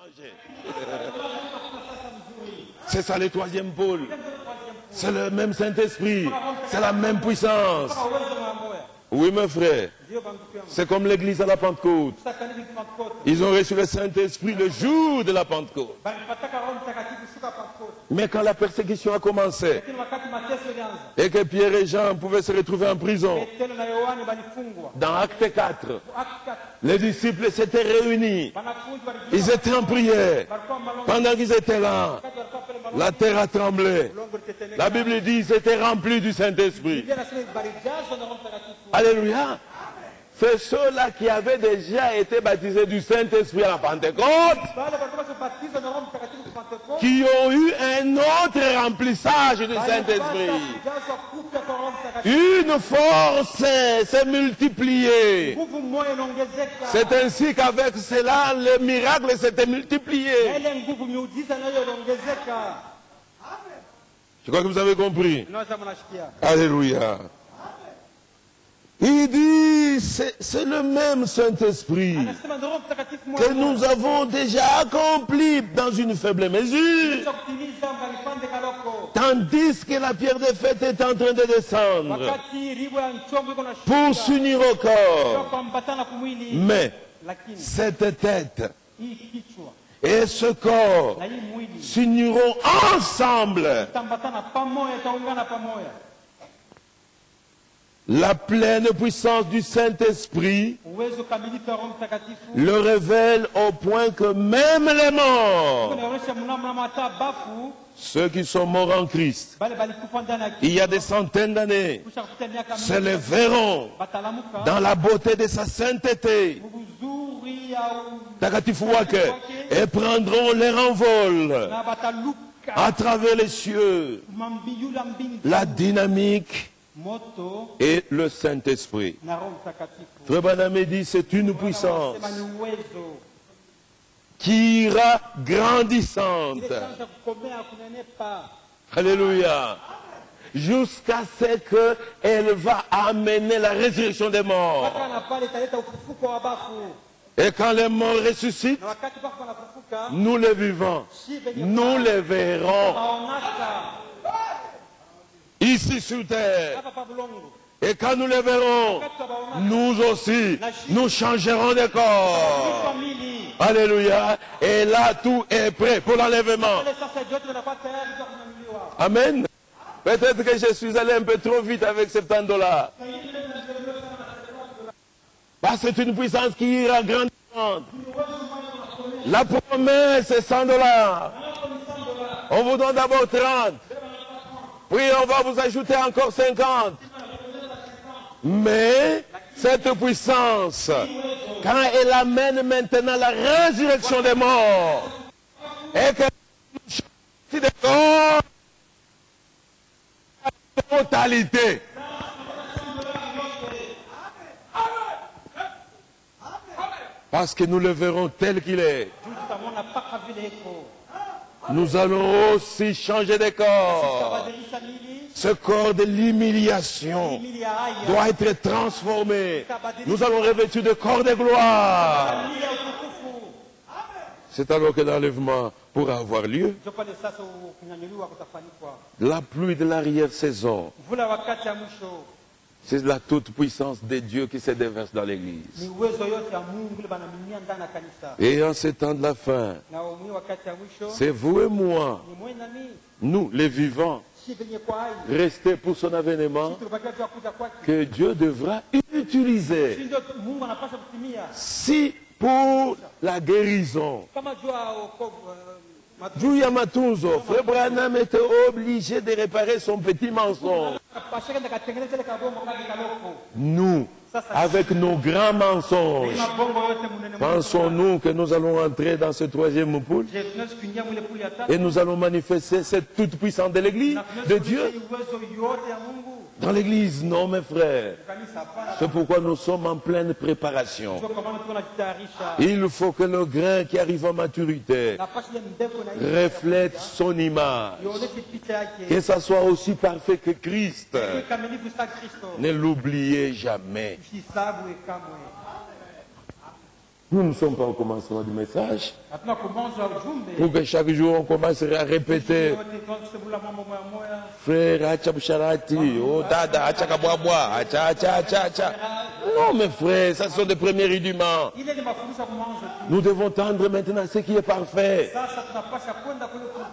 changé. C'est ça le troisième pôle. C'est le même Saint-Esprit. C'est la même puissance. Oui, mes frères. C'est comme l'église à la Pentecôte. Ils ont reçu le Saint-Esprit le jour de la Pentecôte. Mais quand la persécution a commencé, et que Pierre et Jean pouvaient se retrouver en prison, dans Acte 4, les disciples s'étaient réunis. Ils étaient en prière. Pendant qu'ils étaient là, la terre a tremblé. La Bible dit qu'ils étaient remplis du Saint-Esprit. Alléluia. C'est ceux-là qui avaient déjà été baptisés du Saint-Esprit à la Pentecôte, qui ont eu un autre remplissage du Saint-Esprit. Une force s'est multipliée. C'est ainsi qu'avec cela, le miracle s'était multiplié. Je crois que vous avez compris. Alléluia. Il dit, c'est le même Saint-Esprit que nous avons déjà accompli dans une faible mesure, tandis que la pierre de fête est en train de descendre pour s'unir au corps. Mais cette tête et ce corps s'uniront ensemble. La pleine puissance du Saint-Esprit le révèle au point que même les morts, ceux qui sont morts en Christ, il y a des centaines d'années, se les verront dans la beauté de sa sainteté et prendront leur envol à travers les cieux. La dynamique et le Saint-Esprit. Frère Branham dit, c'est une puissance qui ira grandissante. Alléluia. Jusqu'à ce qu'elle va amener la résurrection des morts. Et quand les morts ressuscitent, nous les vivants, nous les verrons ici sur terre. Et quand nous les verrons, nous aussi, nous changerons de corps. Alléluia. Et là, tout est prêt pour l'enlèvement. Amen. Peut-être que je suis allé un peu trop vite avec $70. Parce que c'est une puissance qui ira grandissante. La promesse est $100. On vous donne d'abord 30. Puis on va vous ajouter encore 50. Mais cette puissance, quand elle amène maintenant la résurrection des morts, et qu'elle change de corps, la totalité. Parce que nous le verrons tel qu'il est. Nous allons aussi changer de corps. Ce corps de l'humiliation doit être transformé. Nous allons revêtir de corps de gloire. C'est alors que l'enlèvement pourra avoir lieu. La pluie de l'arrière-saison, c'est la toute-puissance de Dieu qui se déverse dans l'Église. Et en ces temps de la fin, c'est vous et moi, nous les vivants, restés pour son avènement, que Dieu devra utiliser. Si pour la guérison, Julia Matunzo, Frère Branham était obligé de réparer son petit mensonge. Nous, avec nos grands mensonges, pensons-nous que nous allons entrer dans ce troisième poule et nous allons manifester cette toute-puissance de l'Église, de Dieu? Dans l'Église, non, mes frères. C'est pourquoi nous sommes en pleine préparation. Il faut que le grain qui arrive en maturité reflète son image. Que ça soit aussi parfait que Christ. Ne l'oubliez jamais. Nous ne sommes pas au commencement du message. Pour que chaque jour on commence à répéter. Frère, Hachabusharati, oh dada, Hachakabwabwa, Hacha. Non, mes frères, ça sont des premiers rudiments. Nous devons tendre maintenant ce qui est parfait.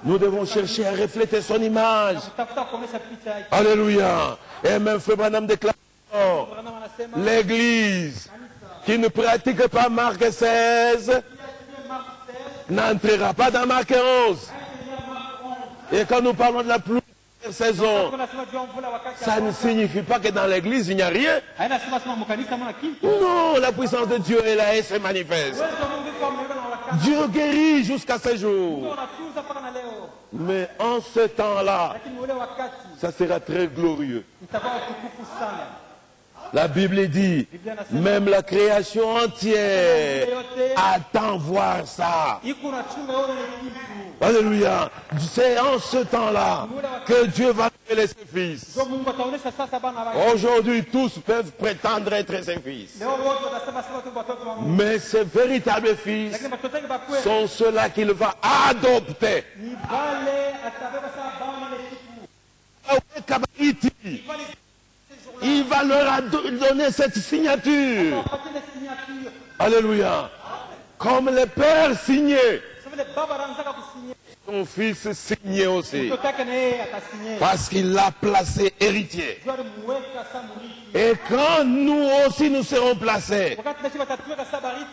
Nous devons chercher à refléter son image. Alléluia. Et même Frère Branham déclare, l'Église qui ne pratique pas Marc 16 n'entrera pas dans Marc 11. Et quand nous parlons de la pluie de la saison, ça ne signifie pas que dans l'église il n'y a rien. Non, la puissance de Dieu est là et se manifeste. Dieu guérit jusqu'à ce jour. Mais en ce temps-là, ça sera très glorieux. La Bible dit, même la création entière attend voir ça. Alléluia. C'est en ce temps-là que Dieu va révéler ses fils. Aujourd'hui, tous peuvent prétendre être ses fils. Mais ces véritables fils sont ceux-là qu'il va adopter. Il va leur donner cette signature. Alléluia. Comme le père signait. Son fils signait aussi. Parce qu'il l'a placé héritier. Et quand nous aussi nous serons placés,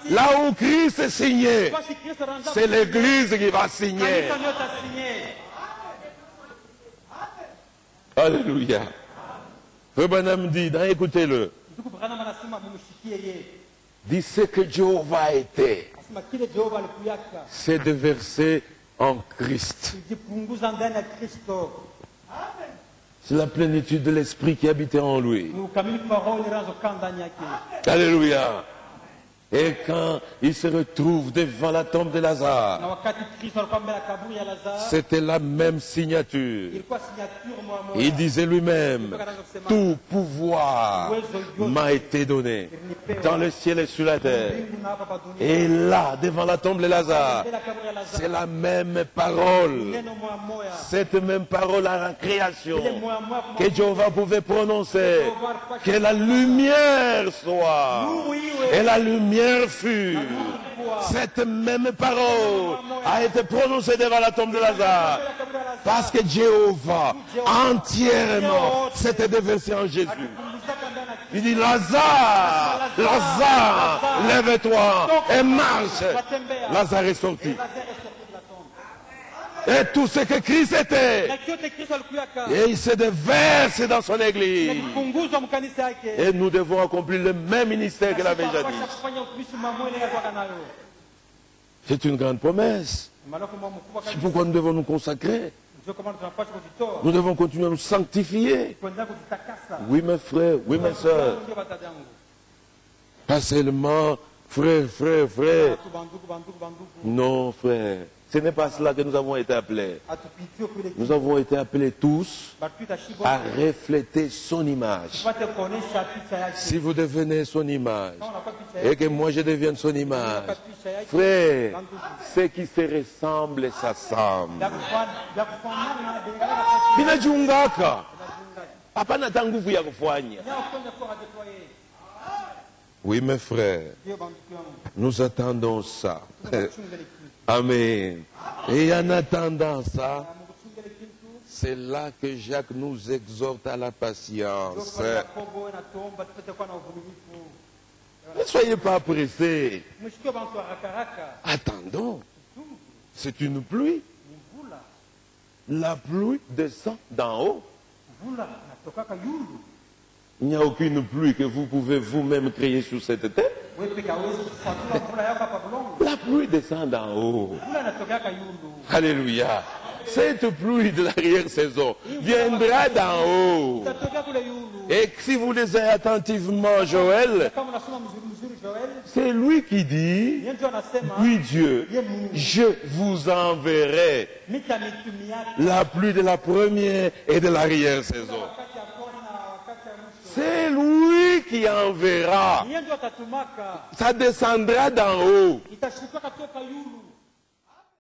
là où Christ signait, c'est l'Église qui va signer. Alléluia. Frère Branham dit, écoutez-le, dit ce que Jéhovah était, c'est de verser en Christ. C'est la plénitude de l'esprit qui habitait en lui. Alléluia. Et quand il se retrouve devant la tombe de Lazare, c'était la même signature. Il disait lui-même, tout pouvoir m'a été donné dans le ciel et sur la terre. Et là, devant la tombe de Lazare, c'est la même parole. Cette même parole à la création que Jéhovah pouvait prononcer. Que la lumière soit. Et la lumière fut. Cette même parole a été prononcée devant la tombe de Lazare. Parce que Jéhovah entièrement s'était déversé en Jésus. Il dit, Lazare, Lazare, lève-toi et marche. Lazare est sorti. Et tout ce que Christ était, et il se déverse dans son église. Et nous devons accomplir le même ministère que l'avait déjà dit. C'est une grande promesse. C'est pourquoi nous devons nous consacrer. Nous devons continuer à nous sanctifier. Oui, mes frères, oui, mes soeurs. Pas seulement frère. Non, frère. Ce n'est pas cela que nous avons été appelés. Nous avons été appelés tous à refléter son image. Si vous devenez son image et que moi je devienne son image, frère, ceux qui se ressemblent s'assemblent. Oui, mes frères, nous attendons ça. Amen. Et en attendant ça, c'est là que Jacques nous exhorte à la patience. Ne soyez pas pressés. Attendons. C'est une pluie. La pluie descend d'en haut. Il n'y a aucune pluie que vous pouvez vous-même créer sur cette terre. La pluie descend d'en haut. Alléluia. Cette pluie de l'arrière-saison viendra d'en haut. Et si vous lisez attentivement Joël, c'est lui qui dit, oui Dieu, je vous enverrai la pluie de la première et de l'arrière-saison. C'est lui lui qui enverra. Ça descendra d'en haut.